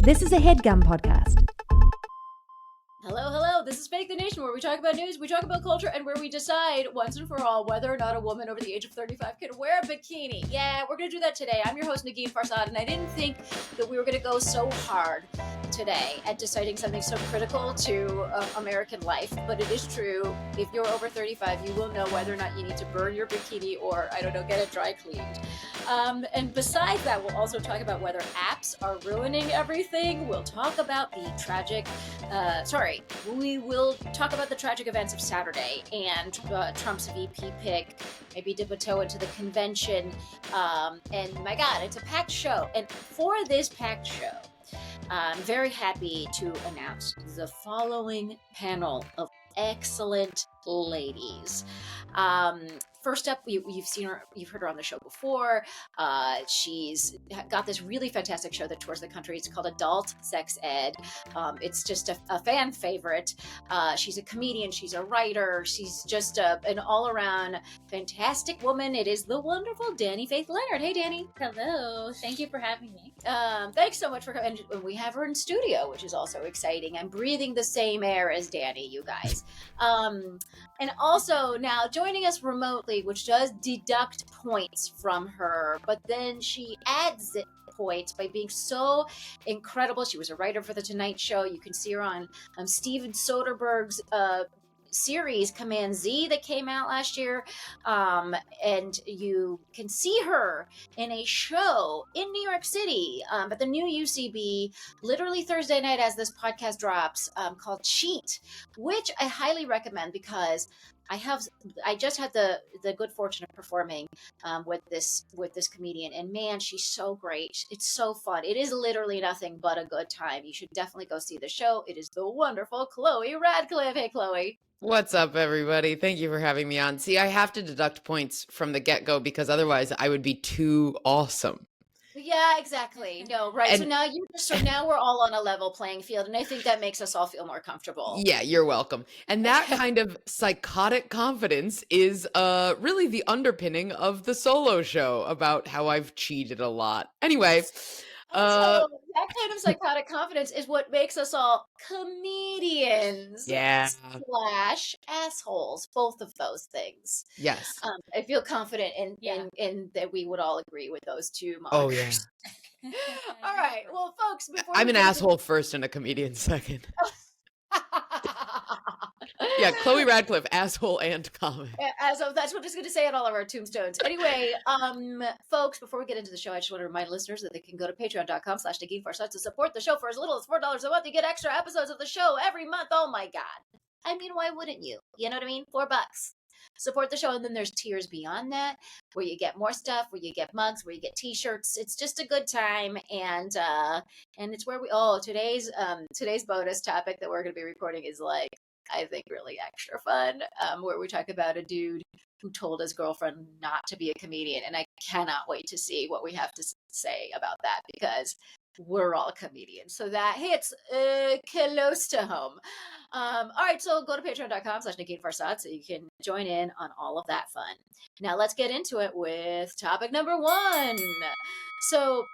This is a Headgum podcast. Hello, this is Fake the Nation, where we talk about news, we talk about culture, and where we decide once and for all whether or not a woman over the age of 35 can wear a bikini. Yeah, we're going to do that today. I'm your host, Negin Farsad, and I didn't think that we were going to go so hard today at deciding something so critical to American life, but it is true. If you're over 35, you will know whether or not you need to burn your bikini or, get it dry cleaned. And besides that, we'll also talk about whether apps are ruining everything. We'll talk about the we will talk about the tragic events of Saturday and Trump's VP pick, maybe dip a toe into the convention. And my God, it's a packed show. And for this packed show, I'm very happy to announce the following panel of excellent ladies. First up, you've seen her, you've heard her on the show before. She's got this really fantastic show that tours the country. It's called Adult Sex Ed. It's just a fan favorite. She's a comedian. She's a writer. She's just an all-around fantastic woman. It is the wonderful Dani Leonard. Hey, Dani. Hello. Thank you for having me. Thanks so much for coming. And we have her in studio, which is also exciting. I'm breathing the same air as Dani, you guys. And also now joining us remotely, which does deduct points from her, but then she adds points by being so incredible. She was a writer for The Tonight Show. You can see her on Steven Soderbergh's series Command Z that came out last year, and you can see her in a show in New York City at the new UCB literally Thursday night as this podcast drops, called Cheat, which I highly recommend because I just had the good fortune of performing with this comedian, and man, she's so great. It's so fun. It is literally nothing but a good time. You should definitely go see the show. It is the wonderful Chloe Radcliffe. Hey, Chloe. What's up, everybody? Thank you for having me on. See, I have to deduct points from the get-go because otherwise I would be too awesome. Yeah, exactly. No, right. And so now we're all on a level playing field, and I think that makes us all feel more comfortable. Yeah, you're welcome. And that kind of psychotic confidence is really the underpinning of the solo show about how I've cheated a lot. Anyway, so that kind of psychotic confidence is what makes us all comedians. Yeah. / assholes. Both of those things. Yes. I feel confident in that we would all agree with those two monikers. Oh, yeah. All right. Well, folks, I'm an asshole first and a comedian second. Yeah, Chloe Radcliffe, asshole and comic. That's what I'm just going to say on all of our tombstones. Anyway, folks, before we get into the show, I just want to remind listeners that they can go to patreon.com/Negin Farsad to support the show for as little as $4 a month. You get extra episodes of the show every month. Oh my God. I mean, why wouldn't you? You know what I mean? $4. Support the show, and then there's tiers beyond that where you get more stuff, where you get mugs, where you get t-shirts. It's just a good time, and it's where today's bonus topic that we're going to be recording is I think really extra fun, where we talk about a dude who told his girlfriend not to be a comedian, and I cannot wait to see what we have to say about that because we're all comedians. So that hits close to home. All right, so go to patreon.com/Negin Farsad so you can join in on all of that fun. Now let's get into it with topic number 1. So,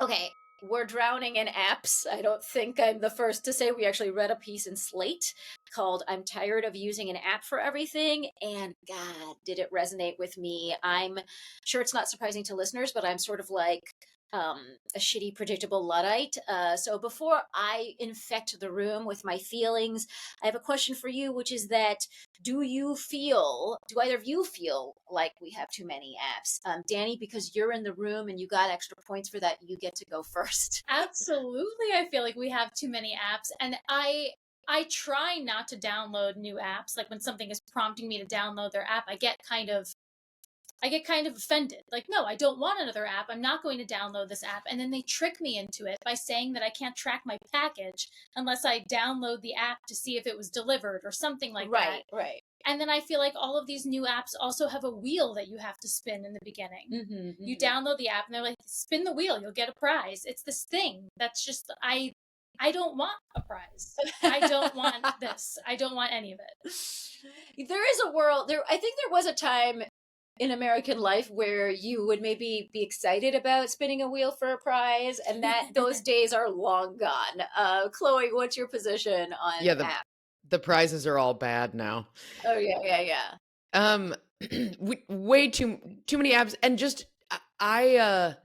okay, we're drowning in apps. I don't think I'm the first to say we actually read a piece in Slate called "I'm Tired of Using an App for Everything," and God, did it resonate with me. I'm sure it's not surprising to listeners, but I'm sort of like a shitty, predictable Luddite. So before I infect the room with my feelings, I have a question for you, which is that do either of you feel like we have too many apps? Dani, because you're in the room and you got extra points for that, you get to go first. Absolutely. I feel like we have too many apps, and I try not to download new apps. Like when something is prompting me to download their app, I get kind of offended. Like, no, I don't want another app. I'm not going to download this app. And then they trick me into it by saying that I can't track my package unless I download the app to see if it was delivered or something like that. Right. And then I feel like all of these new apps also have a wheel that you have to spin in the beginning. Mm-hmm. You download the app and they're like, spin the wheel, you'll get a prize. It's this thing that's just, I don't want a prize. I don't want this. I don't want any of it. There is a world there. I think there was a time in American life where you would maybe be excited about spinning a wheel for a prize, and that those days are long gone. Chloe, what's your position on Yeah, apps? the prizes are all bad now. Oh yeah. Way too many apps, and just I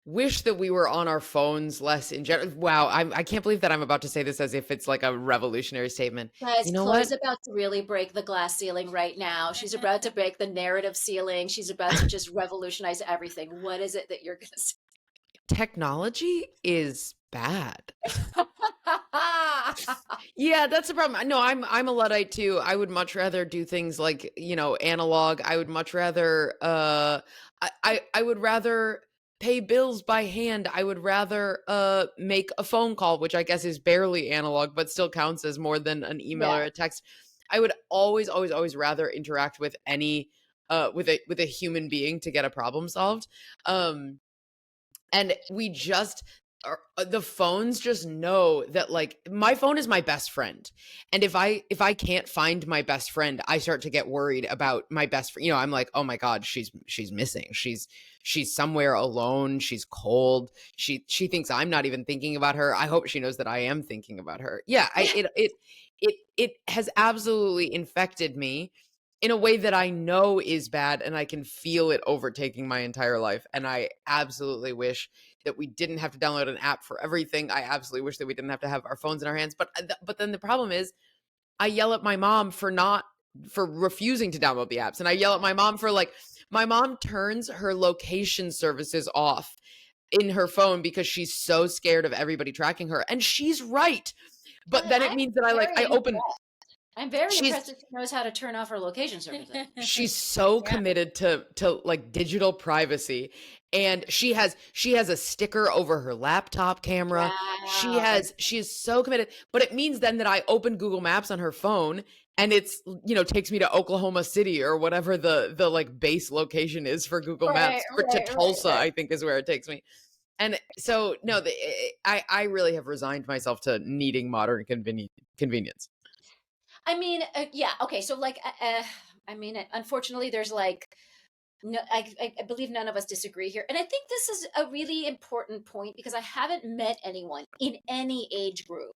wish that we were on our phones less in general. Wow, I can't believe that I'm about to say this as if it's like a revolutionary statement. Guys, You know Chloe's what? about to really break the glass ceiling right now. She's about to break the narrative ceiling. She's about to just revolutionize everything. What is it that you're going to say? Technology is bad. Yeah, that's the problem. No, I'm a Luddite too. I would much rather do things like, analog. I would much rather I would rather pay bills by hand. I would rather make a phone call, which I guess is barely analog, but still counts as more than an email Yeah. or a text. I would always rather interact with any with a human being to get a problem solved. And we just the phones just know that, like, my phone is my best friend, and if I can't find my best friend, I start to get worried about my best friend. I'm like, oh my god, she's missing, she's somewhere alone, she's cold, she thinks I'm not even thinking about her. I hope she knows that I am thinking about her. Yeah, it has absolutely infected me in a way that I know is bad, and I can feel it overtaking my entire life. And I absolutely wish that we didn't have to download an app for everything. I absolutely wish that we didn't have to have our phones in our hands. But then the problem is, I yell at my mom for refusing to download the apps, and I yell at my mom for, like, my mom turns her location services off in her phone because she's so scared of everybody tracking her, and she's right. But then it means that I open. I'm very impressed that she knows how to turn off her location services. She's so committed to like digital privacy, and she has a sticker over her laptop camera. Wow. She is so committed. But it means then that I open Google Maps on her phone, and it's, takes me to Oklahoma City or whatever the like base location is for Google Maps, to Tulsa, I think is where it takes me. And so no, I really have resigned myself to needing modern convenience. I mean, yeah, okay. So, like, I mean, unfortunately, there's like, no, I believe none of us disagree here, and I think this is a really important point because I haven't met anyone in any age group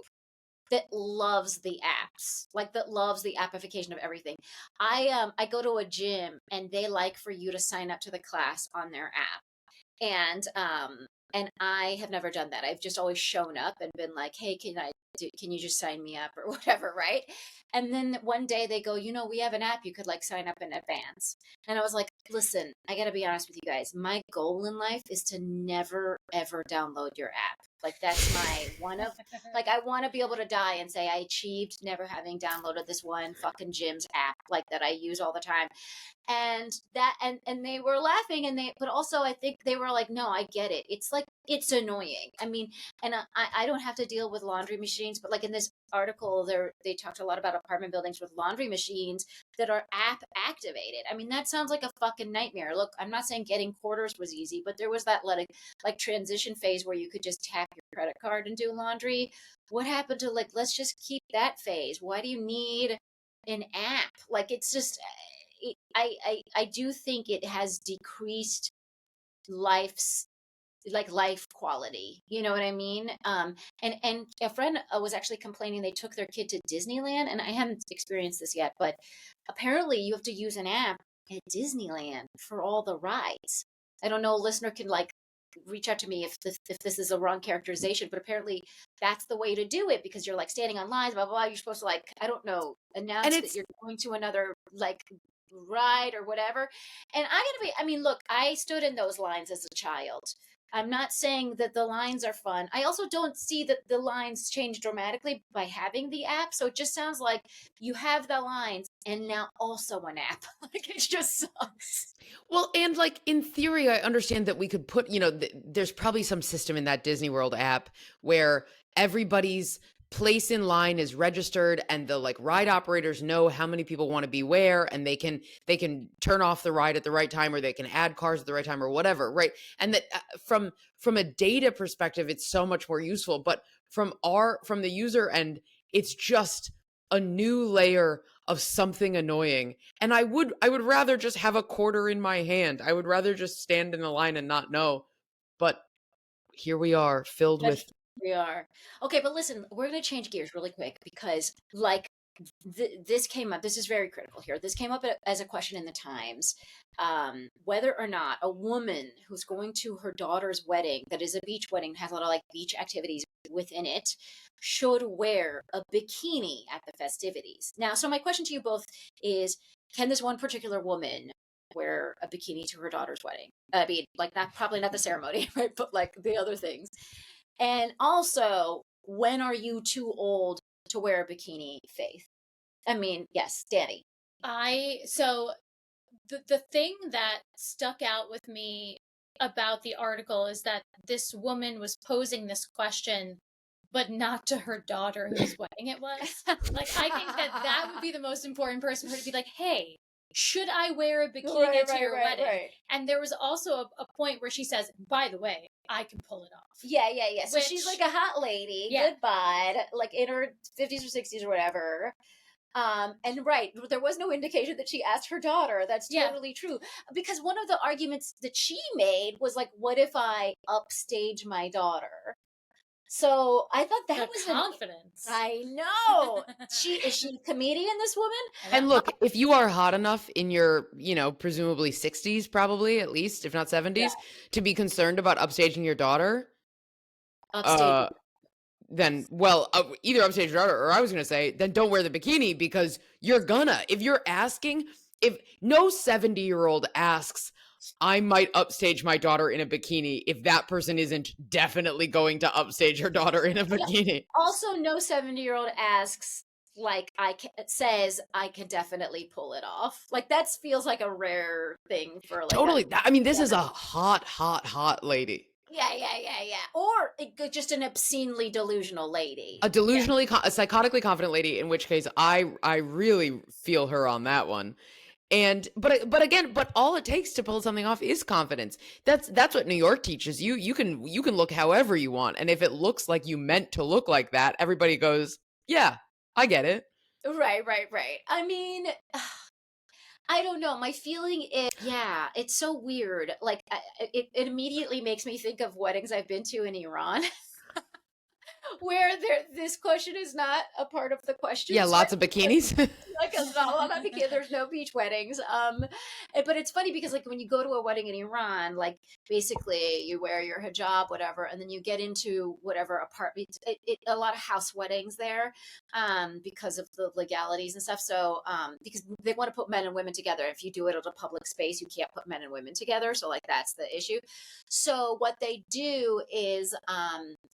that loves the apps, like that loves the appification of everything. I go to a gym and they like for you to sign up to the class on their app, and I have never done that. I've just always shown up and been like, hey, can you just sign me up or whatever, right? And then one day they go, we have an app you could like sign up in advance. And I was like, listen, I got to be honest with you guys. My goal in life is to never ever download your app. Like, that's my one of, like, I want to be able to die and say I achieved never having downloaded this one fucking gym's app like that I use all the time. And they were laughing, but also I think they were like, no, I get it. It's like, it's annoying. I mean, and I don't have to deal with laundry machines, but like in this article they talked a lot about apartment buildings with laundry machines that are app activated. I mean, that sounds like a fucking nightmare. Look, I'm not saying getting quarters was easy, but there was that like transition phase where you could just tap your credit card and do laundry. What happened to, like, let's just keep that phase? Why do you need an app? Like, it's just, I do think it has decreased life's life quality. You know what I mean? And a friend was actually complaining they took their kid to Disneyland, and I haven't experienced this yet, but apparently you have to use an app at Disneyland for all the rides. I don't know, a listener can like reach out to me if this is a wrong characterization, but apparently that's the way to do it because you're like standing on lines, blah, blah, blah. You're supposed to, like, I don't know, announce that you're going to another like ride or whatever. And I mean, look, I stood in those lines as a child. I'm not saying that the lines are fun. I also don't see that the lines change dramatically by having the app. So it just sounds like you have the lines and now also an app. Like, it just sucks. Well, and like in theory, I understand that we could put, there's probably some system in that Disney World app where everybody's place in line is registered, and the like ride operators know how many people want to be where, and they can turn off the ride at the right time, or they can add cars at the right time or whatever, right? And that from a data perspective, it's so much more useful. But from the user end, it's just a new layer of something annoying. And I would rather just have a quarter in my hand. I would rather just stand in a line and not know. But here we are, filled with. We are. Okay, but listen, we're going to change gears really quick because, like, this came up. This is very critical here. This came up as a question in the Times. Whether or not a woman who's going to her daughter's wedding, that is a beach wedding, has a lot of like beach activities within it, should wear a bikini at the festivities. Now, so my question to you both is, can this one particular woman wear a bikini to her daughter's wedding? I mean, like, probably not the ceremony, right? But like the other things. And also, when are you too old to wear a bikini, Faith? I mean, yes, Dani. So the thing that stuck out with me about the article is that this woman was posing this question, but not to her daughter whose wedding it was. Like, I think that would be the most important person for her to be like, hey, should I wear a bikini to your wedding? Right. And there was also a point where she says, by the way, I can pull it off. Yeah. So she's like a hot lady, good bod, like in her 50s or 60s or whatever. And right, there was no indication that she asked her daughter. That's totally true. Because one of the arguments that she made was like, what if I upstage my daughter? So I thought that was confidence. I know. Is she a comedian, this woman? And look, if you are hot enough in your, presumably 60s, probably at least, if not 70s, to be concerned about upstaging your daughter, then, either upstage your daughter, or I was going to say, then don't wear the bikini, because if no 70-year-old asks, I might upstage my daughter in a bikini, if that person isn't definitely going to upstage her daughter in a bikini. Also, no 70-year-old asks, like, says, I can definitely pull it off. Like, that feels like a rare thing for, like... Totally. This is a hot lady. Yeah. Or just an obscenely delusional lady. A psychotically confident lady, in which case I really feel her on that one. But all it takes to pull something off is confidence. That's what New York teaches you. You can look however you want, and if it looks like you meant to look like that, everybody goes, yeah, I get it. Right. I mean, I don't know. My feeling is, it's so weird. Like, it immediately makes me think of weddings I've been to in Iran. Where this question is not a part of the question. Yeah, lots of bikinis. Like, it's not a lot of bikinis. There's no beach weddings. But it's funny because, like, when you go to a wedding in Iran, like, basically you wear your hijab, whatever, and then you get into whatever apartment. A lot of house weddings there, because of the legalities and stuff. So, because they want to put men and women together. If you do it at a public space, you can't put men and women together. So, like, that's the issue. So what they do is,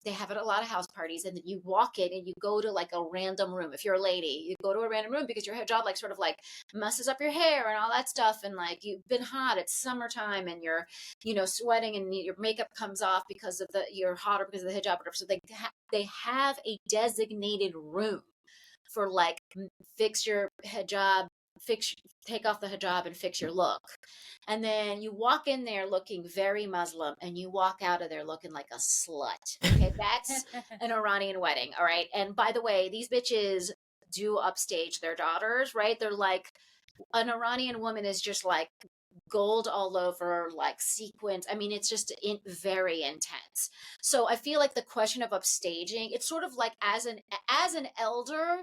they have a lot of house parties, and then you walk in and you go to like a random room. If you're a lady, you go to a random room because your hijab like sort of like messes up your hair and all that stuff, and like you've been hot, it's summertime, and you're sweating, and your makeup comes off because of you're hotter because of the hijab, whatever. So they have a designated room for like fix your hijab, take off the hijab and fix your look. And then you walk in there looking very Muslim, and you walk out of there looking like a slut. Okay, that's an Iranian wedding. All right. And by the way, these bitches do upstage their daughters, right? They're like, an Iranian woman is just like gold all over, like sequins. I mean, it's just very intense. So I feel like the question of upstaging, it's sort of like as an elder,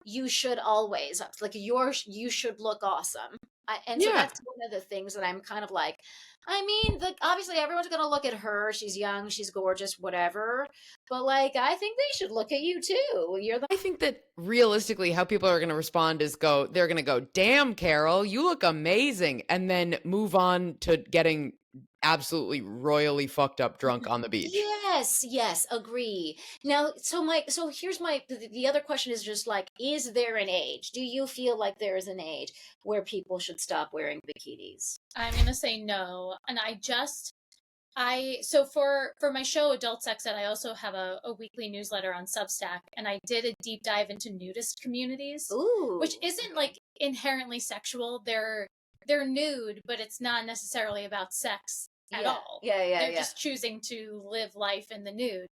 you should always you should look awesome. So that's one of the things that I'm kind of like, I mean, obviously everyone's going to look at her. She's young, she's gorgeous, whatever. But like, I think they should look at you too. I think that realistically how people are going to respond is they're going to go, damn, Carol, you look amazing. And then move on to getting absolutely royally fucked up drunk on the beach. Yes, agree. Now, so here's the other question is just like, is there an age? Do you feel like there is an age where people should stop wearing bikinis? I'm going to say no. And so for my show, Adult Sex Ed, I also have a weekly newsletter on Substack, and I did a deep dive into nudist communities. Ooh. Which isn't like inherently sexual. They're nude, but it's not necessarily about sex at all. They're just choosing to live life in the nude.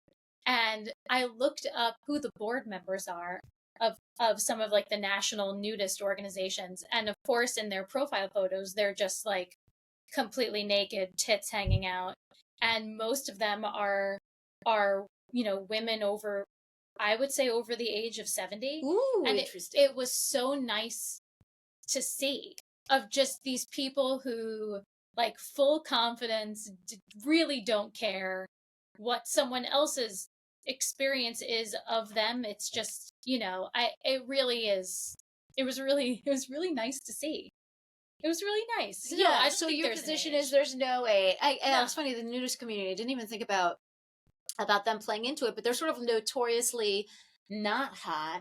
And I looked up who the board members are, of some of like the national nudist organizations, and of course in their profile photos they're just like completely naked, tits hanging out, and most of them are women over, I would say, over the age of 70. Ooh, and interesting. it was so nice to see, of just these people who like full confidence, really don't care what someone else's experience is of them. It's just, it really is, it was really nice to see. It was really nice. So, No, I don't so think your there's an position age. is there's no way. No. It's funny, the nudist community, I didn't even think about them playing into it, but they're sort of notoriously not hot.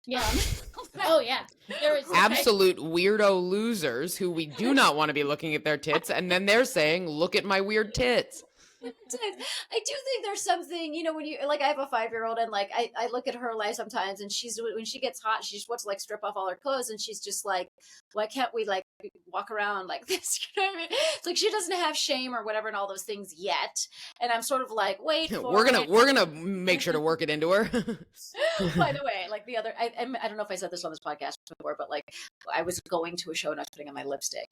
Yeah. Oh yeah. There is Absolute weirdo losers who we do not want to be looking at their tits, and then they're saying, "Look at my weird tits." I do think there's something, when you like, I have a 5-year-old, and like I look at her life sometimes, and when she gets hot, she just wants to like strip off all her clothes, and she's just like, why can't we like walk around like this? You know what I mean? It's like she doesn't have shame or whatever and all those things yet, and I'm sort of like, wait, we're gonna make sure to work it into her. By the way, like the other, I don't know if I said this on this podcast before, but like I was going to a show and I was putting on my lipstick,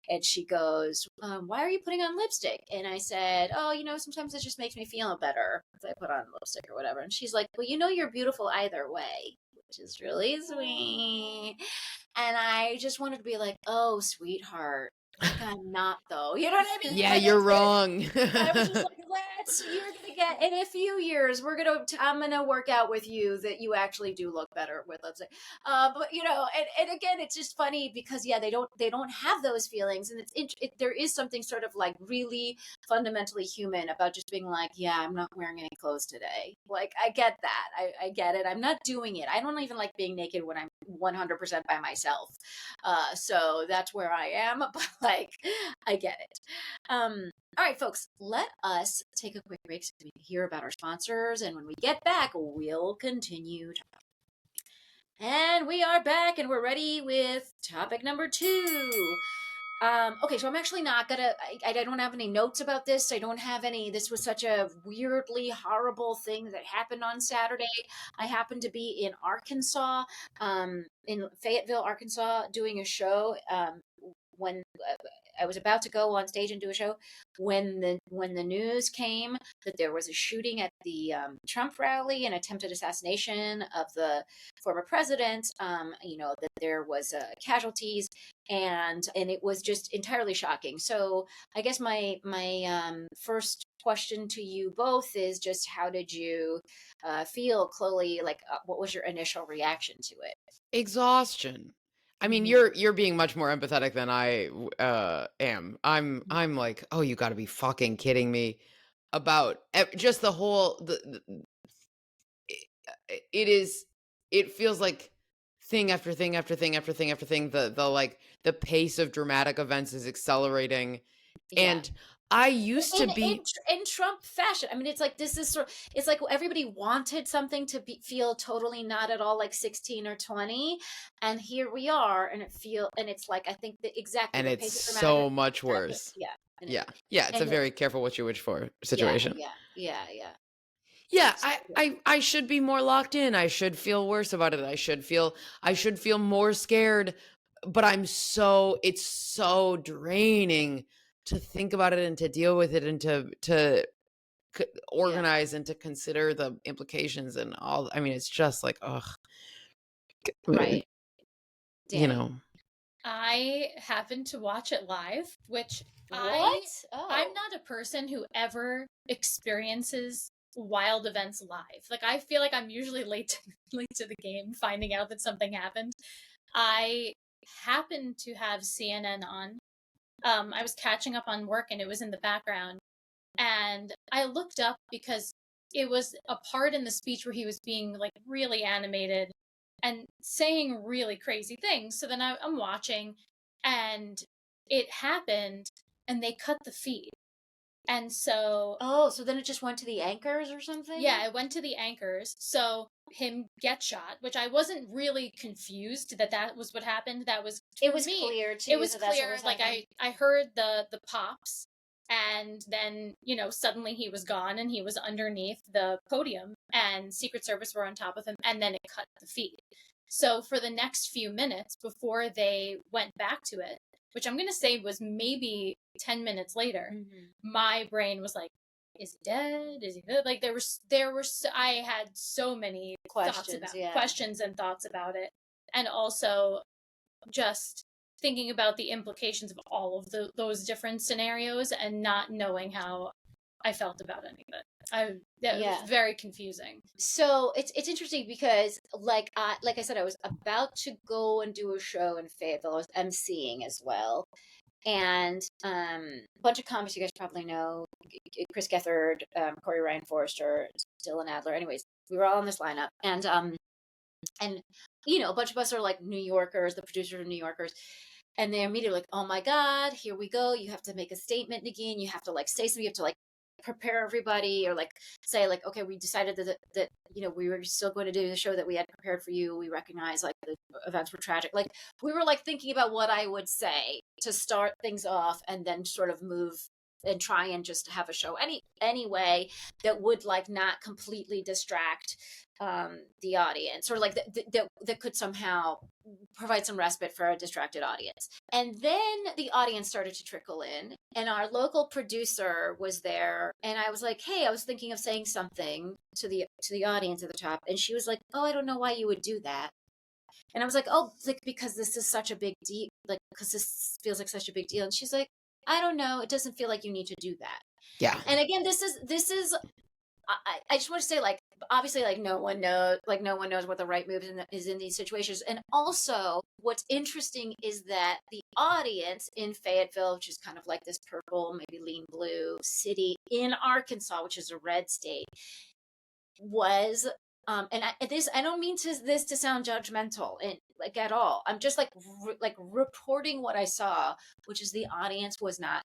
and she goes, "Why are you putting on lipstick?" And I said, "Oh, sometimes it just makes me feel better if I put on lipstick or whatever." And she's like, "Well, you're beautiful either way," which is really sweet. And I just wanted to be like, "Oh, sweetheart, like I'm not though." You know what I mean? Yeah, Like, you're wrong. I was just like, you're gonna get, in a few years, I'm gonna work out with you that you actually do look better with lipstick. But and again, it's just funny because they don't have those feelings, and there is something sort of like really fundamentally human about just being like, yeah, I'm not wearing any clothes today. Like, I get that, I get it. I'm not doing it. I don't even like being naked when I'm 100% by myself. So that's where I am. But like, I get it. All right, folks, let us take a quick break so we can hear about our sponsors. And when we get back, we'll continue. And we are back, and we're ready with topic number 2. Okay, so I'm actually not gonna, I don't have any notes about this. I don't have any, this was such a weirdly horrible thing that happened on Saturday. I happened to be in Arkansas, in Fayetteville, Arkansas, doing a show, when I was about to go on stage and do a show, when the news came that there was a shooting at the Trump rally, an attempted assassination of the former president. That there was casualties, and it was just entirely shocking. So I guess my first question to you both is just, how did you feel, Chloe? Like, what was your initial reaction to it? Exhaustion. I mean, you're being much more empathetic than I am. I'm like, oh, you got to be fucking kidding me about just the whole. It feels like thing after thing after thing after thing after thing. The pace of dramatic events is accelerating, and I used to be in Trump fashion. I mean, it's like, this is it's like everybody wanted something to feel totally not at all like 16 or 20, and here we are, and it's like, I think that exactly, and it's so much worse. Yeah. It's a very careful what you wish for situation. Yeah, I should be more locked in. I should feel worse about it. I should feel more scared, but it's so draining to think about it and to deal with it and to organize and to consider the implications and all. I mean, it's just like, ugh. Right. Dani. I happened to watch it live, which I'm not a person who ever experiences wild events live. Like, I feel like I'm usually late to the game, finding out that something happened. I happened to have CNN on. I was catching up on work and it was in the background, and I looked up because it was a part in the speech where he was being like really animated and saying really crazy things. So then I'm watching, and it happened, and they cut the feed. And so... Oh, so then it just went to the anchors or something? Yeah, it went to the anchors. So him get shot, which I wasn't really confused that was what happened. That was... It was clear, too. It was clear. Like, I heard the pops, And then, suddenly he was gone and he was underneath the podium and Secret Service were on top of him, and then it cut the feed. So for the next few minutes before they went back to it, which I'm going to say was maybe 10 minutes later, my brain was like, is he dead? Is he good? Like I had so many questions and thoughts about it. And also just thinking about the implications of all of those different scenarios and not knowing how I felt about any of it. It was very confusing. So it's interesting because like I said, I was about to go and do a show in Fayetteville. I was emceeing as well. And a bunch of comics you guys probably know, Chris Gethard, Corey Ryan Forrester, Dylan Adler. Anyways, we were all in this lineup, and a bunch of us are like New Yorkers. The producers are New Yorkers, and they're immediately like, "Oh my God, here we go! You have to make a statement, Negin. You have to like say something. You have to like prepare everybody, or like say like, okay, we decided that we were still going to do the show that we had prepared for you. We recognize like the events were tragic. Like we were like thinking about what I would say to start things off, and then sort of move and try and just have a show anyway that would like not completely distract the audience, or like that could somehow provide some respite for a distracted audience. And then the audience started to trickle in, and our local producer was there, and I was like, hey, I was thinking of saying something to the audience at the top, and she was like, oh, I don't know why you would do that. And I was like, oh, like because this is such a big deal, like because this feels like such a big deal. And she's like, I don't know, it doesn't feel like you need to do that. Yeah. And again, this is I just want to say, like, obviously, like no one knows what the right move is in these situations. And also what's interesting is that the audience in Fayetteville, which is kind of like this purple, maybe lean blue city in Arkansas, which is a red state, was and I don't mean this to sound judgmental and like at all. I'm just like reporting what I saw, which is the audience was not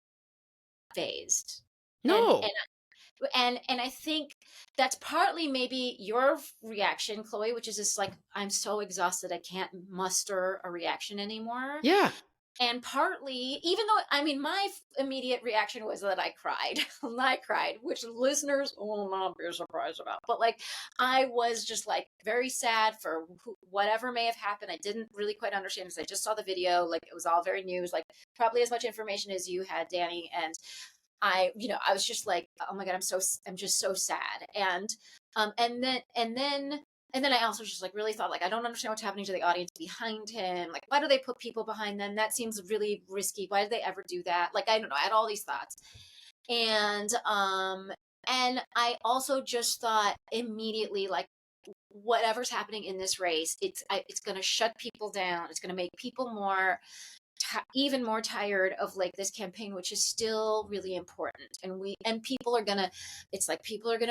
phased. No. And I think that's partly maybe your reaction, Chloe, which is just like, I'm so exhausted, I can't muster a reaction anymore. Yeah. And partly, even though, I mean, my immediate reaction was that I cried. I cried, which listeners will not be surprised about. But like, I was just like very sad for whatever may have happened. I didn't really quite understand because I just saw the video. Like, it was all very new. It was like probably as much information as you had, Dani. And I was just like, oh my God, I'm just so sad. And then I also just like really thought like, I don't understand what's happening to the audience behind him. Like, why do they put people behind them? That seems really risky. Why did they ever do that? Like, I don't know. I had all these thoughts. And I also just thought immediately, like, whatever's happening in this race, it's going to shut people down. It's going to make people even more tired of like this campaign, which is still really important. And people are gonna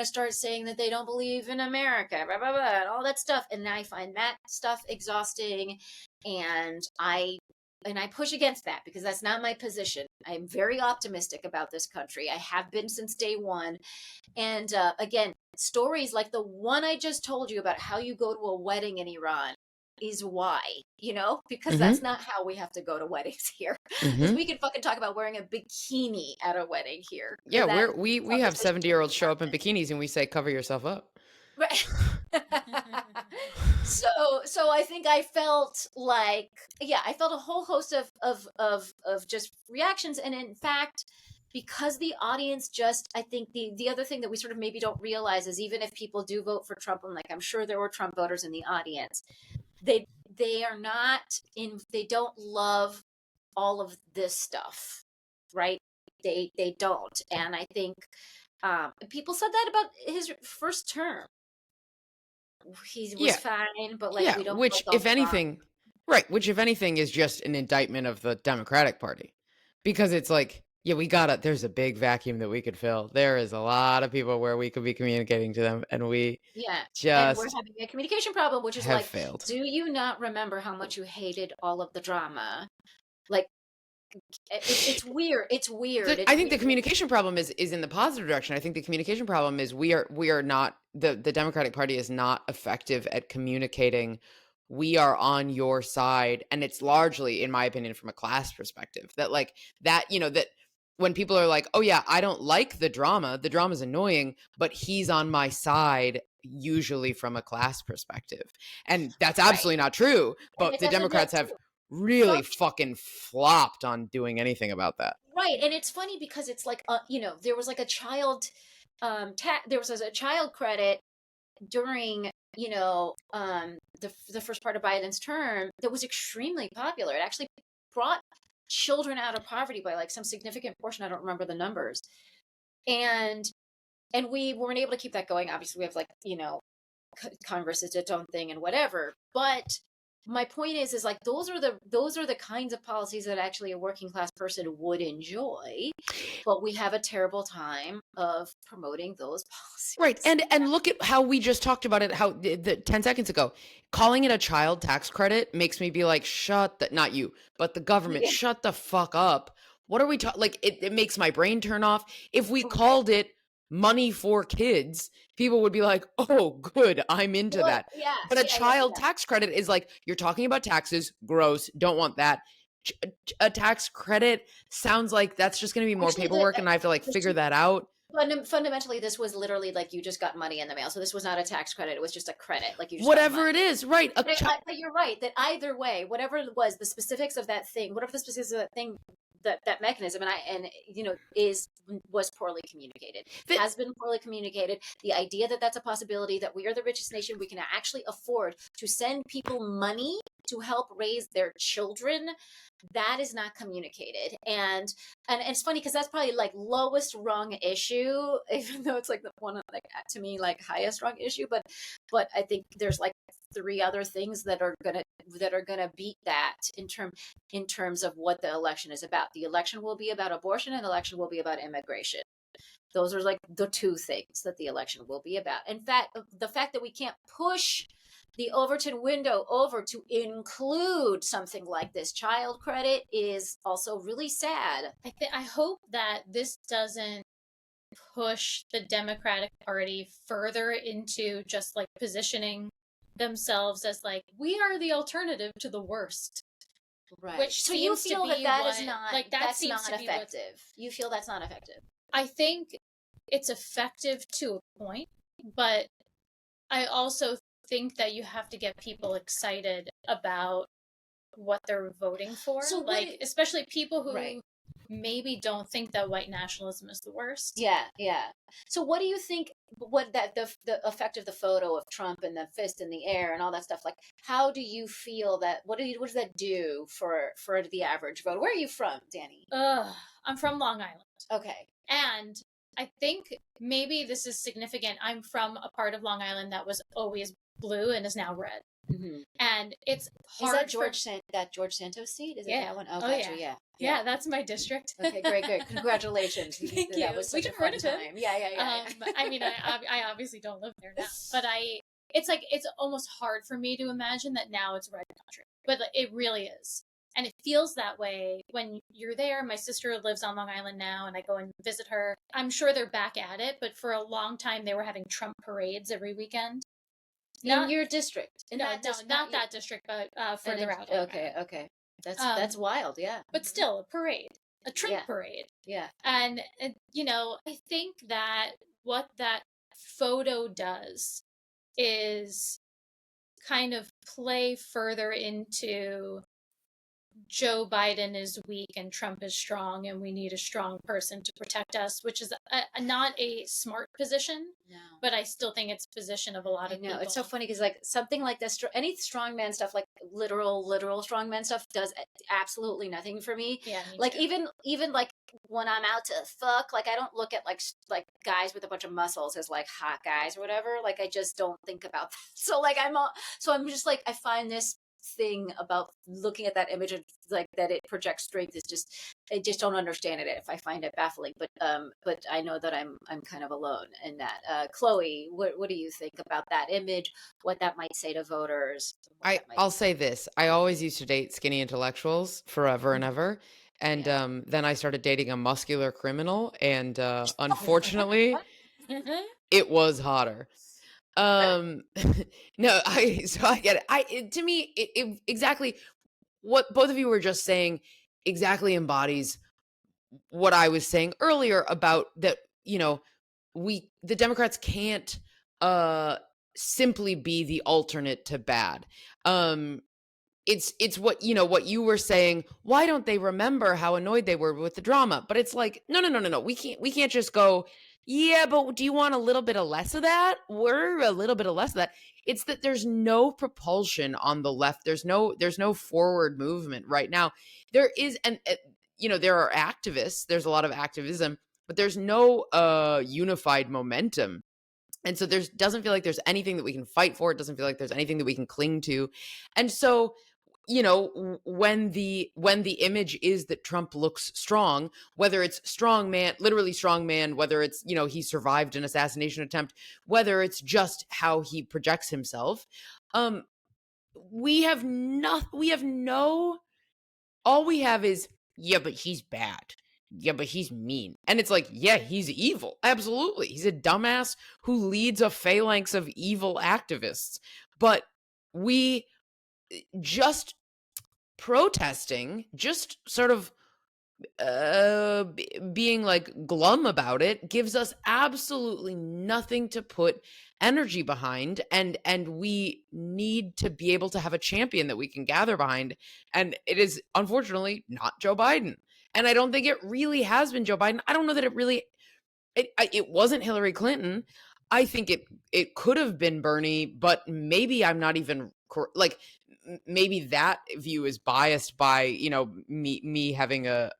start saying that they don't believe in America, blah, blah, blah, and all that stuff. And I find that stuff exhausting. And I push against that because that's not my position. I'm very optimistic about this country. I have been since day one. And again, stories like the one I just told you about how you go to a wedding in Iran is why, because that's not how we have to go to weddings here. Because we can fucking talk about wearing a bikini at a wedding here. Yeah, we have 70-year-olds show up in bikinis and we say, cover yourself up. Right. So I think I felt like, I felt a whole host of just reactions. And in fact, because the audience I think the other thing that we sort of maybe don't realize is even if people do vote for Trump, and like I'm sure there were Trump voters in the audience, they are not they don't love all of this stuff, right? They don't. And I think people said that about his first term. He was fine, but like we don't. Which if anything is just an indictment of the Democratic Party, because it's like, there's a big vacuum that we could fill. There is a lot of people where we could be communicating to them, and we and we're having a communication problem, which is like, failed. Do you not remember how much you hated all of the drama? Like, it's weird. It's weird. I think the communication problem is in the positive direction. I think the communication problem is we are not, the Democratic Party is not effective at communicating. We are on your side, and it's largely, in my opinion, from a class perspective, that like that when people are like, oh yeah, I don't like the drama's annoying, but he's on my side, usually from a class perspective. And that's absolutely not true. But the Democrats have really fucking flopped on doing anything about that. Right. And it's funny because it's like, there was like a child, there was a child credit during, the first part of Biden's term that was extremely popular. It actually brought children out of poverty by like some significant portion. I don't remember the numbers. And we weren't able to keep that going. Obviously, we have like, Congress is its own thing and whatever. But my point is like those are the kinds of policies that actually a working class person would enjoy, but we have a terrible time of promoting those policies. Right. And look at how we just talked about it, how the 10 seconds ago, calling it a child tax credit makes me be like, not you, but the government, shut the fuck up. What are we talking? Like, it makes my brain turn off. If we called it money for kids, people would be like, oh, good, I'm into that. Yeah, but a child tax credit is like, you're talking about taxes, gross, don't want that. A tax credit sounds like that's just going to be more paperwork and I have to like figure that out. Fundamentally, this was literally like you just got money in the mail. So this was not a tax credit. It was just a credit. Like you just whatever it is, right. But you're right that either way, whatever it was, the specifics of that thing, whatever the specifics of that thing, that mechanism was poorly communicated. It has been poorly communicated. The idea that that's a possibility, that we are the richest nation, we can actually afford to send people money to help raise their children, that is not communicated. And it's funny because that's probably like lowest rung issue, even though it's like the one like to me like highest rung issue. But I think there's like 3 other things that are gonna beat that in terms of what the election is about. The election will be about abortion, and the election will be about immigration. Those are like the 2 things that the election will be about. In fact, the fact that we can't push the Overton window over to include something like this child credit is also really sad. I hope that this doesn't push the Democratic Party further into just like positioning themselves as like, we are the alternative to the worst. Right. Which so you feel that is not like that's not effective. You feel that's not effective. I think it's effective to a point, but I also think that you have to get people excited about what they're voting for. So like especially people who maybe don't think that white nationalism is the worst. Yeah. So what do you think the effect of the photo of Trump and the fist in the air and all that stuff, like how do you feel that what does that do for the average voter? Where are you from, Dani? I'm from Long Island. Okay. And I think maybe this is significant. I'm from a part of Long Island that was always blue and is now red. Mm-hmm. And it's hard. Is that George Santos seat? Is it that one? Oh, gotcha. Yeah, that's my district. Okay, great. Congratulations. Thank you. That was such a fun time. Yeah. I mean, I obviously don't live there now, but it's almost hard for me to imagine that now it's red country, but it really is. And it feels that way when you're there. My sister lives on Long Island now, and I go and visit her. I'm sure they're back at it, but for a long time, they were having Trump parades every weekend. In your district? Not that district, but further out. Okay. That's wild, yeah. But still, a parade. A Trump parade. Yeah. And, I think that what that photo does is kind of play further into Joe Biden is weak and Trump is strong and we need a strong person to protect us, which is not a smart position, but I still think it's a position of a lot of people. It's so funny because like something like this, any strongman stuff, like literal strongman stuff does absolutely nothing for me. Yeah, like too. even like when I'm out to fuck, like I don't look at like guys with a bunch of muscles as like hot guys or whatever. Like I just don't think about that. So like I'm just like, I find this thing about looking at that image and like that it projects strength is just, I just don't understand it. If I find it baffling, but I know that I'm kind of alone in that. Chloe, what do you think about that image? What that might say to voters? I'll say this: I always used to date skinny intellectuals forever and ever, and then I started dating a muscular criminal, and unfortunately, it was hotter. No, I get it. To me, it exactly what both of you were just saying exactly embodies what I was saying earlier about that, the Democrats can't simply be the alternate to bad. It's what you were saying. Why don't they remember how annoyed they were with the drama? But it's like, no. We can't just go, yeah, but do you want a little bit of less of that? We're a little bit of less of that. It's that there's no propulsion on the left. There's no forward movement right now. There is, and there are activists. There's a lot of activism, but there's no unified momentum. And so doesn't feel like there's anything that we can fight for. It doesn't feel like there's anything that we can cling to. And so, when the image is that Trump looks strong, whether it's strong man, literally strong man, whether it's, he survived an assassination attempt, whether it's just how he projects himself, all we have is, yeah, but he's bad. Yeah, but he's mean. And it's like, yeah, he's evil. Absolutely. He's a dumbass who leads a phalanx of evil activists. But we just protesting, just sort of being like glum about it, gives us absolutely nothing to put energy behind, and we need to be able to have a champion that we can gather behind, and it is unfortunately not Joe Biden. And I don't think it really has been Joe Biden. I don't know that it wasn't Hillary Clinton. I think it could have been Bernie, but maybe I'm not even like, maybe that view is biased by, me having a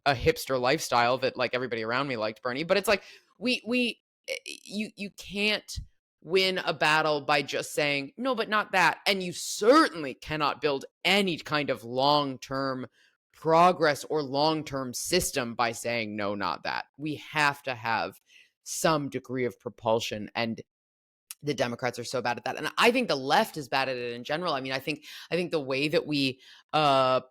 hipster lifestyle that like everybody around me liked Bernie. But it's like, you can't win a battle by just saying, no, but not that. And you certainly cannot build any kind of long-term progress or long-term system by saying, no, not that. We have to have some degree of propulsion, and the Democrats are so bad at that. And I think the left is bad at it in general. I mean, I think the way that we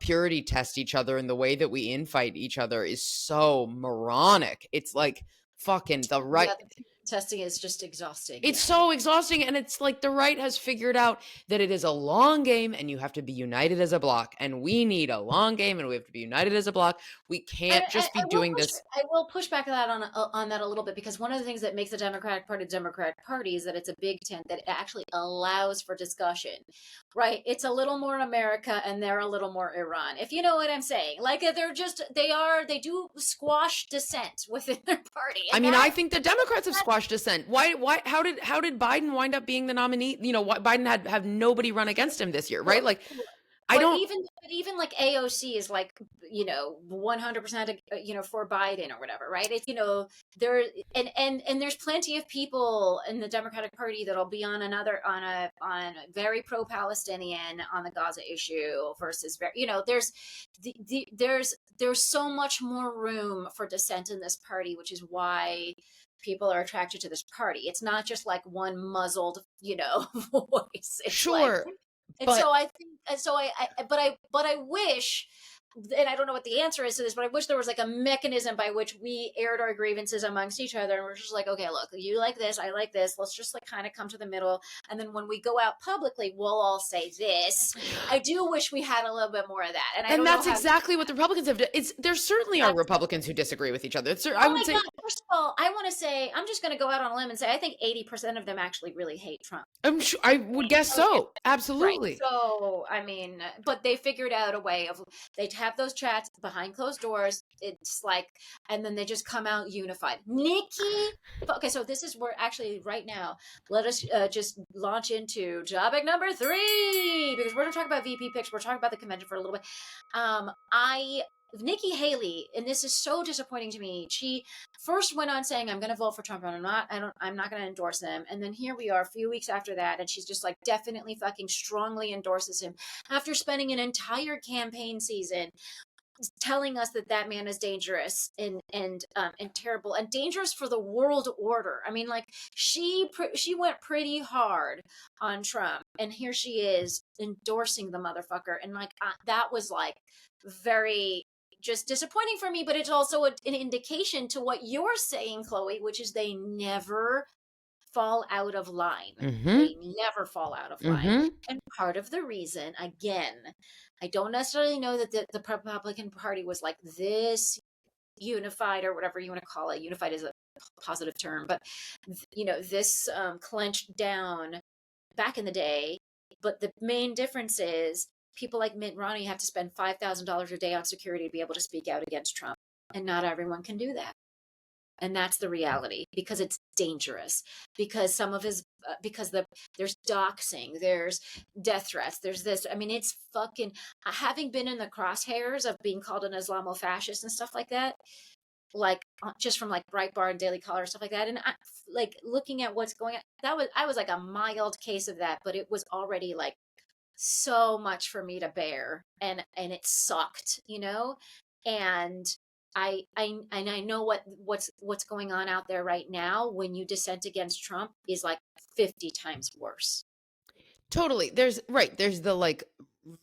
purity test each other and the way that we infight each other is so moronic. It's like fucking the right. Yeah, the testing is just exhausting. It's so exhausting. And it's like the right has figured out that it is a long game and you have to be united as a block. And we need a long game and we have to be united as a block. We can't just be doing this. I will push back on that a little bit, because one of the things that makes the Democratic Party is that it's a big tent that actually allows for discussion, right? It's a little more America and they're a little more Iran, if you know what I'm saying. Like they do squash dissent within their party. I mean, I think the Democrats have squashed dissent. Why? How did Biden wind up being the nominee? Biden have nobody run against him this year, right? Like, even like AOC is like 100% for Biden or whatever, right? It's there and there's plenty of people in the Democratic Party that'll be on very pro-Palestinian on the Gaza issue versus there's so much more room for dissent in this party, which is why people are attracted to this party. It's not just like one muzzled voice. It's sure. And so I think, but I wish, and I don't know what the answer is to this, but I wish there was like a mechanism by which we aired our grievances amongst each other, and we're just like, okay, look, you like this, I like this, let's just like kind of come to the middle, and then when we go out publicly, we'll all say this. I do wish we had a little bit more of that, and that's exactly what the Republicans have done. There certainly are Republicans who disagree with each other. I would say, God, first of all, I want to say, I'm just going to go out on a limb and say, I think 80% of them actually really hate Trump. I'm sure, I would guess so. Absolutely. Right. So, I mean, but they figured out a way of, they have those chats behind closed doors. It's like, and then they just come out unified. Nikki. Okay. So this is where actually right now, let us just launch into topic number 3, because we're going to talk about VP picks. We're talking about the convention for a little bit. Nikki Haley, and this is so disappointing to me. She first went on saying, "I'm going to vote for Trump, and I'm not going to endorse him." And then here we are, a few weeks after that, and she's just like definitely fucking strongly endorses him after spending an entire campaign season telling us that man is dangerous and terrible and dangerous for the world order. I mean, like she went pretty hard on Trump, and here she is endorsing the motherfucker, and like that was like very just disappointing for me, but it's also an indication to what you're saying, Chloe, which is they never fall out of line. Mm-hmm. They never fall out of line. Mm-hmm. And part of the reason, again, I don't necessarily know that the Republican Party was like this unified, or whatever you want to call it. Unified is a positive term, but this clenched down back in the day. But the main difference is people like Mitt Romney have to spend $5,000 a day on security to be able to speak out against Trump, and not everyone can do that. And that's the reality, because it's dangerous, because some of his there's doxing, there's death threats, there's this. I mean, it's fucking, having been in the crosshairs of being called an Islamofascist and stuff like that, like just from like Breitbart and Daily Caller and stuff like that. And like looking at what's going on, I was like a mild case of that, but it was already like so much for me to bear, and it sucked, and I know what's going on out there right now when you dissent against Trump is like 50 times worse. Totally. There's the like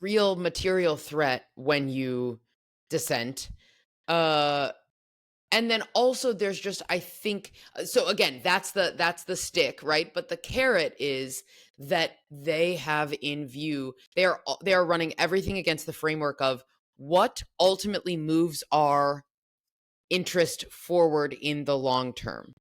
real material threat when you dissent. And then also there's just, I think, so again, that's the stick, right? But the carrot is that they have in view, they are running everything against the framework of what ultimately moves our interest forward in the long term.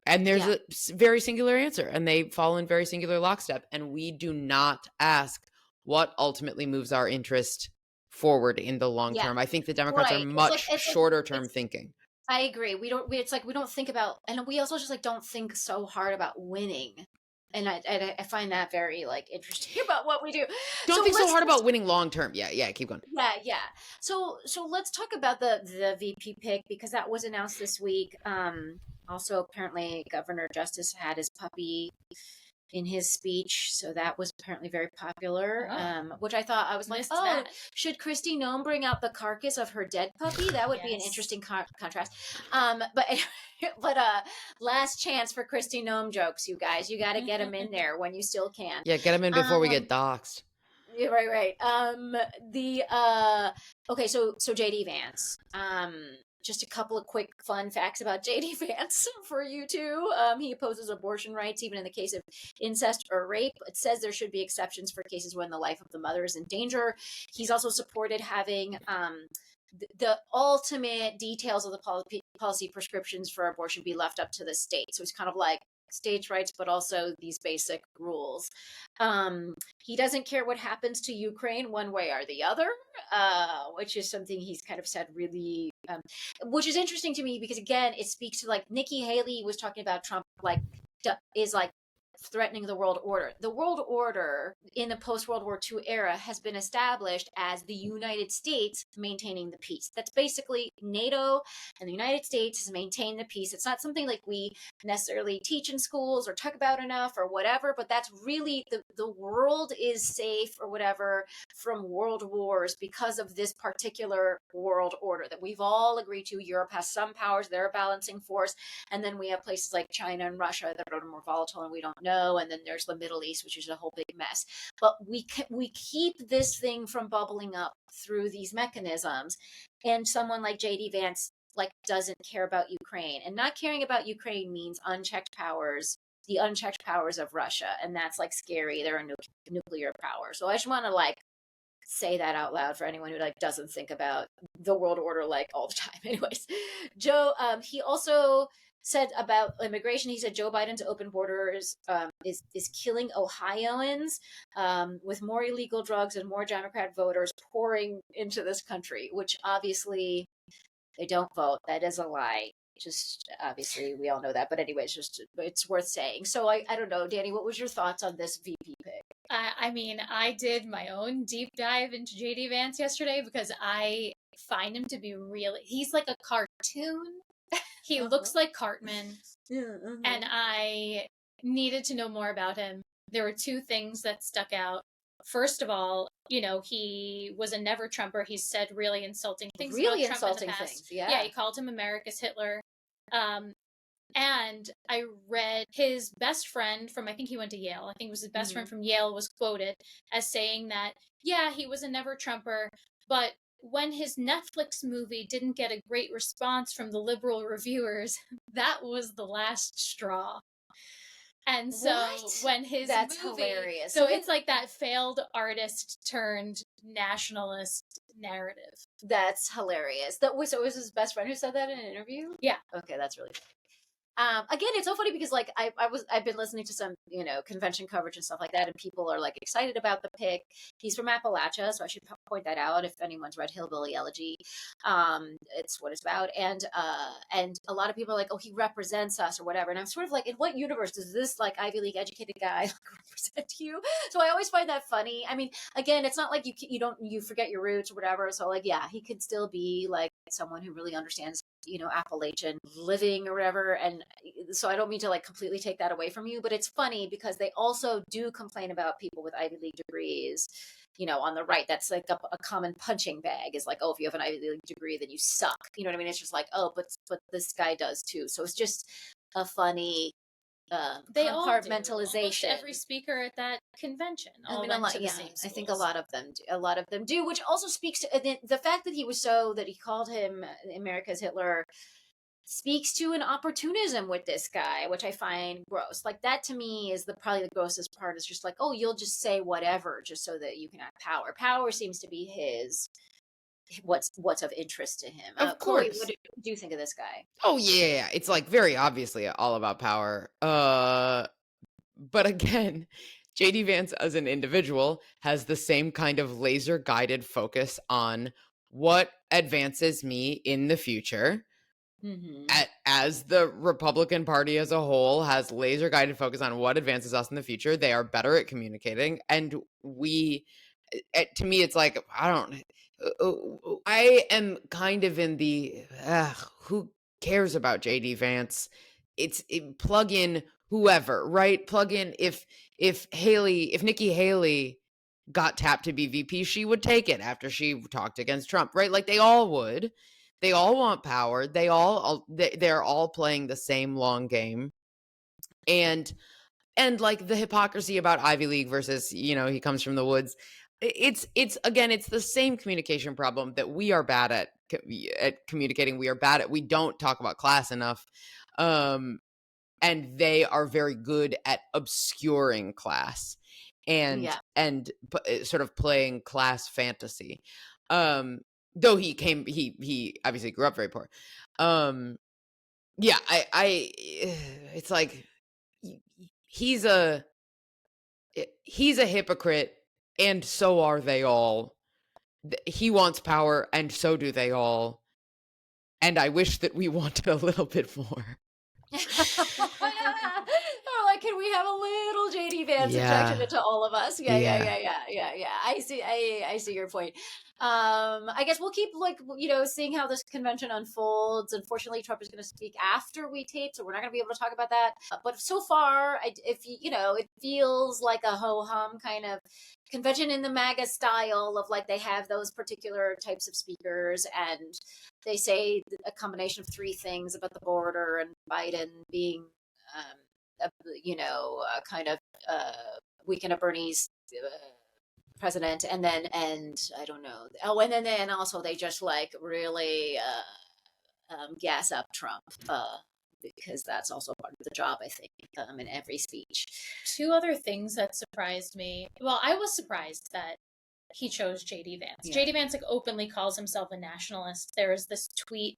And there's a very singular answer, and they fall in very singular lockstep. And we do not ask what ultimately moves our interest forward in the long term. I think the Democrats are much shorter term thinking. I agree. We don't think about, and we also just like don't think so hard about winning. And I find that very like interesting about what we do. Don't think so hard about winning long term. Yeah. Keep going. Yeah. So let's talk about the VP pick, because that was announced this week. Also, apparently, Governor Justice had his puppy in his speech, so that was apparently very popular. Which I thought, I was like, should Kristi Noem bring out the carcass of her dead puppy? That would be an interesting contrast. But last chance for Kristi Noem jokes, you guys. You got to get them in there when you still can. Yeah, get them in before we get doxxed. Yeah, right. Okay, so JD Vance. Just a couple of quick fun facts about JD Vance for you two. He opposes abortion rights, even in the case of incest or rape. It says there should be exceptions for cases when the life of the mother is in danger. He's also supported having the ultimate details of the policy prescriptions for abortion be left up to the state. So it's kind of like states' rights, but also these basic rules. He doesn't care what happens to Ukraine one way or the other, which is something he's kind of said really, which is interesting to me, because again, it speaks to like Nikki Haley was talking about Trump, like is like threatening the world order. The world order in the post-World War II era has been established as the United States maintaining the peace. That's basically NATO and the United States has maintained the peace. It's not something like we necessarily teach in schools or talk about enough or whatever, but that's really the world is safe or whatever from world wars because of this particular world order that we've all agreed to. Europe has some powers, they're a balancing force, and then we have places like China and Russia that are more volatile and we don't know. And then there's the Middle East, which is a whole big mess. But we keep this thing from bubbling up through these mechanisms. And someone like JD Vance like doesn't care about Ukraine, and not caring about Ukraine means unchecked powers, the unchecked powers of Russia, and that's like scary. They're a nuclear power. So I just want to like say that out loud for anyone who like doesn't think about the world order like all the time. Anyways, Joe, he also said about immigration, he said Joe Biden's open borders is killing Ohioans with more illegal drugs and more Democrat voters pouring into this country, which obviously they don't vote. That is a lie. Just obviously we all know that. But anyways, it's worth saying. So I don't know, Dani, what was your thoughts on this VP pick? I mean, I did my own deep dive into JD Vance yesterday because I find him to be really, he's like a cartoon. He looks like Cartman, and I needed to know more about him. There were two things that stuck out. First of all, he was a never Trumper. He said really insulting things about Trump in the past. Yeah, he called him America's Hitler. And I read his best friend from, I think he went to Yale. I think it was his best friend from Yale was quoted as saying that, yeah, he was a never Trumper, but when his Netflix movie didn't get a great response from the liberal reviewers, that was the last straw. And so What? when his That's movie, hilarious. so So it's like that failed artist turned nationalist narrative. That's hilarious. So it was his best friend who said that in an interview? Yeah. Okay, that's really funny. Again, it's so funny because like I've been listening to some, convention coverage and stuff like that, and people are like excited about the pick. He's from Appalachia, so I should point that out if anyone's read Hillbilly Elegy. It's what it's about, and a lot of people are like, oh, he represents us or whatever, and I'm sort of like, in what universe does this like Ivy League educated guy like, represent you? So I always find that funny. I mean, again, it's not like you forget your roots or whatever. So like, yeah, he could still be like someone who really understands Appalachian living or whatever. And so I don't mean to like completely take that away from you, but it's funny because they also do complain about people with Ivy League degrees, on the right. That's like a common punching bag is like, oh, if you have an Ivy League degree, then you suck. You know what I mean? It's just like, oh, but this guy does too. So it's just a funny They all do. compartmentalization. Almost every speaker at that convention all went to the same schools. I think a lot of them do, which also speaks to the fact that he called him America's Hitler speaks to an opportunism with this guy, which I find gross. Like that to me is probably the grossest part, is just like, oh, you'll just say whatever just so that you can have power. Power seems to be what's of interest to him. Of Chloe, course. what do you think of this guy? Oh yeah, it's like very obviously all about power. But again, JD Vance as an individual has the same kind of laser guided focus on what advances me in the future. Mm-hmm. As the Republican Party as a whole has laser guided focus on what advances us in the future. They are better at communicating, and to me, it's like, I am kind of in the who cares about JD Vance? Plug in whoever, right? Plug in if Nikki Haley got tapped to be VP, she would take it after she talked against Trump, right? Like they all would. They all want power. They're all playing the same long game. And like the hypocrisy about Ivy League versus, he comes from the woods. It's again, it's the same communication problem that we are bad at communicating. We don't talk about class enough. And they are very good at obscuring class and sort of playing class fantasy. Though he obviously grew up very poor. Yeah, it's like he's a hypocrite, and so are they all. He wants power, and so do they all. And I wish that we wanted a little bit more. Or like, can we have a little JD Vance injection into all of us? Yeah. I see your point. I guess we'll keep seeing how this convention unfolds. Unfortunately, Trump is going to speak after we tape, so we're not going to be able to talk about that. But so far, it feels like a ho-hum kind of convention in the MAGA style of like they have those particular types of speakers, and they say a combination of three things about the border and Biden being, kind of weekend of Bernie's president, and I don't know. Oh, and then also they just like really gas up Trump because that's also part of the job, I think, in every speech. Two other things that surprised me. Well, I was surprised that he chose JD Vance. Yeah. JD Vance like openly calls himself a nationalist. There was this tweet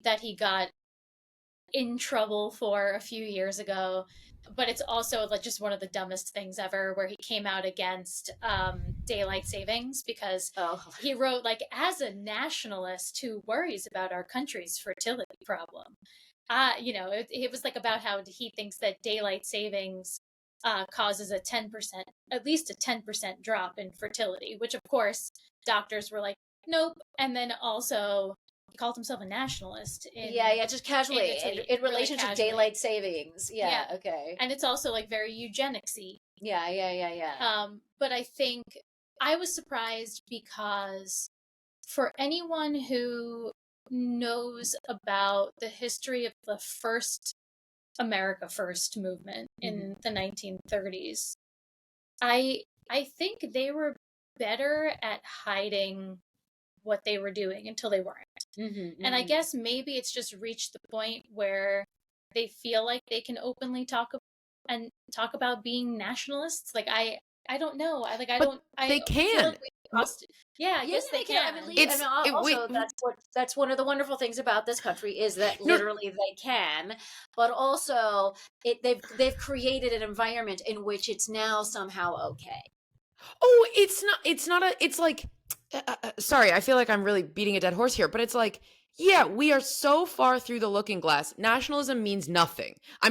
that he got in trouble for a few years ago, but it's also like just one of the dumbest things ever, where he came out against daylight savings because he wrote like, as a nationalist who worries about our country's fertility problem. It was like about how he thinks that daylight savings causes at least a 10% drop in fertility, which of course doctors were like, nope. And then also he called himself a nationalist. Just casually in relation to daylight savings. Yeah, okay. And it's also like very eugenics-y. Yeah. But I think I was surprised because for anyone who knows about the history of the first America First movement in the 1930s, I think they were better at hiding what they were doing until they weren't. And I guess maybe it's just reached the point where they feel like they can openly talk and talk about being nationalists. Like I don't know. I But don't. they I can. feel like yeah, I guess they can. I mean, also that's one of the wonderful things about this country is that No. literally they can, but also they've created an environment in which it's now somehow okay. Oh, it's like, sorry, I feel like I'm really beating a dead horse here, but it's like, yeah, we are so far through the looking glass. Nationalism means nothing. I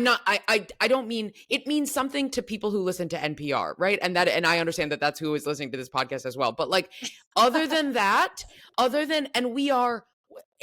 don't mean, it means something to people who listen to NPR, right? And I understand that that's who is listening to this podcast as well. But like, other than that, and we are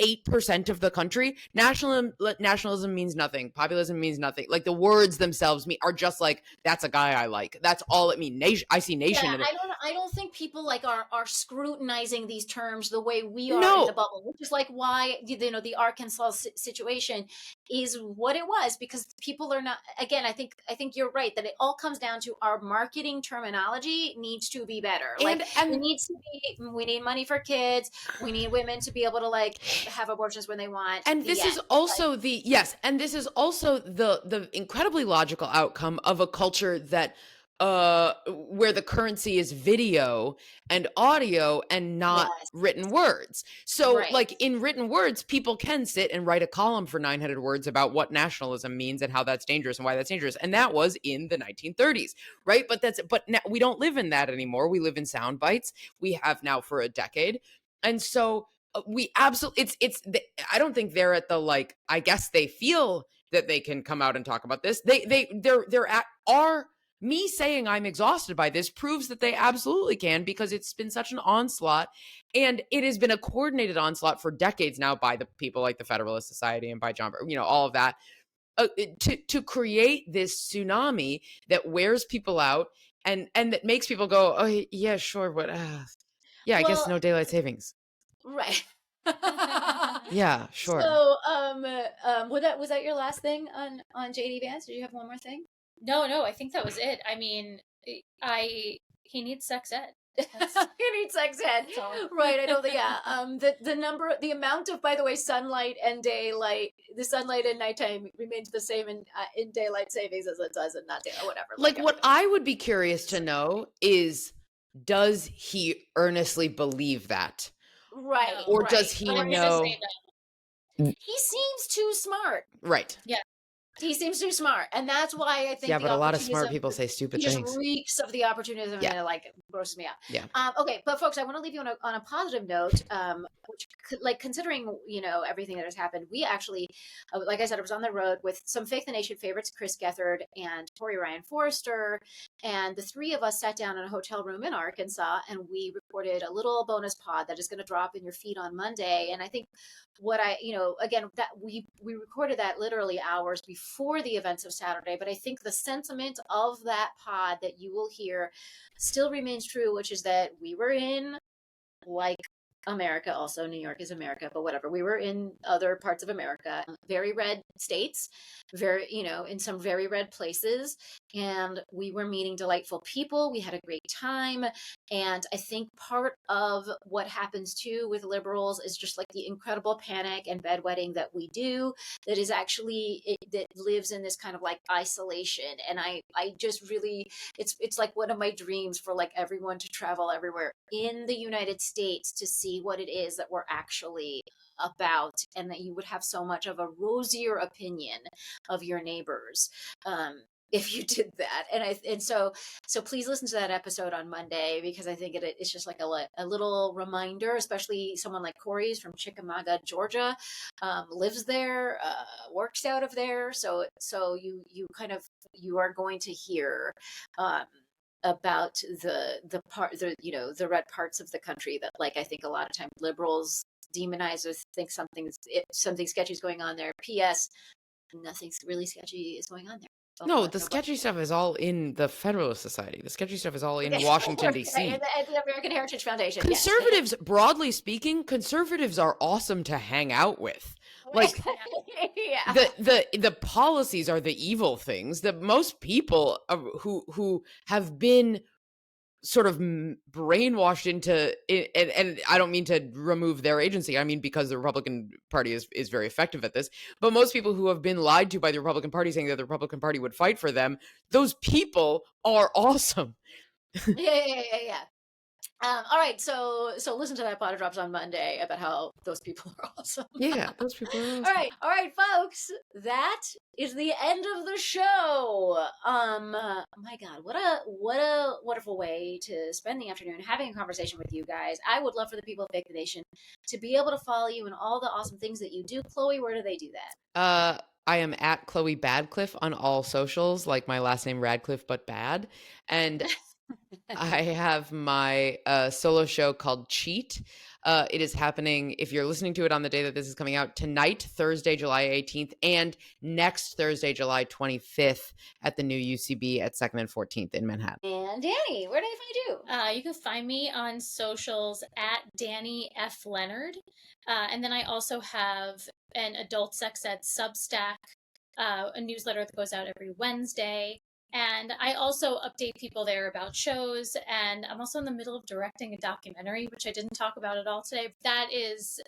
8% of the country, nationalism means nothing. Populism means nothing. Like, the words themselves are just like, that's a guy I like. That's all it means. I see nation. Yeah, I don't think people like are scrutinizing these terms the way we are No. in the bubble, which is like why the Arkansas situation is what it was, because people are not. Again, I think you're right that it all comes down to our marketing terminology needs to be better. Like, it needs to be. We need money for kids. We need women to be able to like have abortions when they want. And this is also and this is also the incredibly logical outcome of a culture that where the currency is video and audio and not written words. So like, in written words, people can sit and write a column for 900 words about what nationalism means and how that's dangerous and why that's dangerous. And that was in the 1930s, right? But now we don't live in that anymore. We live in sound bites. We have now for a decade. And so we absolutely, I don't think they're at the, like, I guess they feel that they can come out and talk about this. Me saying I'm exhausted by this proves that they absolutely can, because it's been such an onslaught, and it has been a coordinated onslaught for decades now by the people like the Federalist Society and by John, all of that, to create this tsunami that wears people out and that makes people go, oh yeah, sure, but I guess no daylight savings. Right. Yeah, sure. So, was that your last thing on JD Vance? Did you have one more thing? No, I think that was it. I mean, he needs sex ed. He needs sex ed. Right, I don't think, the amount of, by the way, sunlight and daylight, the sunlight and nighttime remains the same in daylight savings as it does in not daylight, whatever. Like, what I would be curious to know is, does he earnestly believe that? Right. Or does he know? He seems too smart. Right. Yeah. He seems too smart, and that's why I think. Yeah, but a lot of smart people say stupid things. He just reeks of the opportunism, and it like grosses me out. Yeah. Okay, but folks, I want to leave you on a positive note. Which, like, considering everything that has happened, we actually, like I said, I was on the road with some Faith the Nation favorites, Chris Gethard and Tori Ryan Forrester, and the three of us sat down in a hotel room in Arkansas, and we recorded a little bonus pod that is going to drop in your feed on Monday. And I think what again, that we recorded that literally hours before the events of Saturday, but I think the sentiment of that pod that you will hear still remains true, which is that we were in, like, America, also New York is America, but whatever, we were in other parts of America, very red states, very, in some very red places, and we were meeting delightful people. We had a great time. And I think part of what happens too with liberals is just like the incredible panic and bedwetting that we do, that is actually, that lives in this kind of like isolation. And I just really, it's like one of my dreams for like everyone to travel everywhere in the United States to see what it is that we're actually about, and that you would have so much of a rosier opinion of your neighbors if you did that. And so please listen to that episode on Monday, because I think it's just like a little reminder, especially someone like Corey's from Chickamauga, Georgia, lives there, works out of there. So you are going to hear about the red parts of the country that, like, I think a lot of times liberals demonize or think something sketchy is going on there. P.S. Nothing really sketchy is going on there. No, the sketchy stuff is all in the Federalist Society. The sketchy stuff is all in Washington, D.C. And the American Heritage Foundation. Conservatives, broadly speaking, conservatives are awesome to hang out with. Like, the policies are the evil things that most people who have been sort of brainwashed into it, and I don't mean to remove their agency. I mean, because the Republican Party is very effective at this, but most people who have been lied to by the Republican Party saying that the Republican Party would fight for them, those people are awesome. Yeah. All right, so listen to that pod drops on Monday about how those people are awesome. Yeah, those people are awesome. All right, folks, that is the end of the show. My God, what a wonderful way to spend the afternoon having a conversation with you guys. I would love for the people of Fake the Nation to be able to follow you and all the awesome things that you do. Chloe, where do they do that? I am at Chloe Badcliffe on all socials, like my last name Radcliffe but bad, and I have my solo show called Cheat. It is happening, if you're listening to it on the day that this is coming out, tonight, Thursday, July 18th, and next Thursday, July 25th at the new UCB at 2nd and 14th in Manhattan. And Dani, where do they find you? You can find me on socials at Dani F. Leonard. And then I also have an adult sex ed Substack, a newsletter that goes out every Wednesday. And I also update people there about shows, and I'm also in the middle of directing a documentary, which I didn't talk about at all today. That is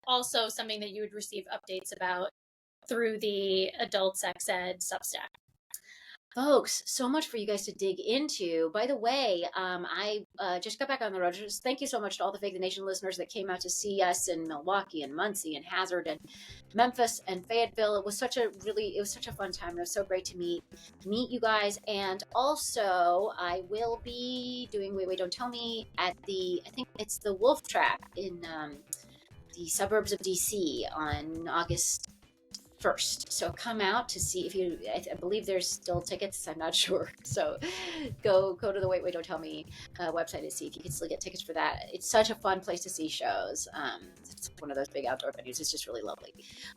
also something that you would receive updates about through the adult sex ed Substack. Folks, so much for you guys to dig into. By the way, I just got back on the road. Just thank you so much to all the Fake the Nation listeners that came out to see us in Milwaukee and Muncie and Hazard and Memphis and Fayetteville. It was such a fun time. It was so great to meet you guys. And also, I will be doing Wait, Don't Tell Me at I think it's the Wolf Trap in the suburbs of DC on August 1st. So come out to see if you, I believe there's still tickets. I'm not sure. So go to the Wait, Don't Tell Me website to see if you can still get tickets for that. It's such a fun place to see shows. It's one of those big outdoor venues. It's just really lovely.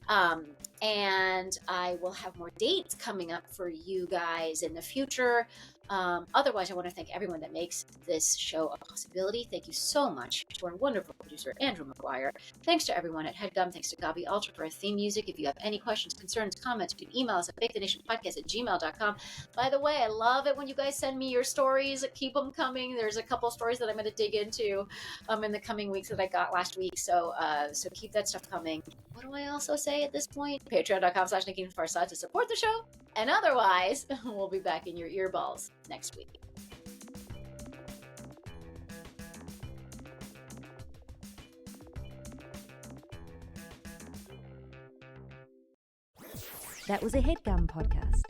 And I will have more dates coming up for you guys in the future. Otherwise, I want to thank everyone that makes this show a possibility. Thank you so much to our wonderful producer, Andrew McGuire. Thanks to everyone at Headgum. Thanks to Gaby Alter for our theme music. If you have any questions, concerns, comments, you can email us at fakethenationpodcast@gmail.com. By the way, I love it when you guys send me your stories. Keep them coming. There's a couple stories that I'm going to dig into in the coming weeks that I got last week. So keep that stuff coming. What do I also say at this point? Patreon.com/Negin Farsad to support the show. And otherwise, we'll be back in your earballs next week. That was a Headgum podcast.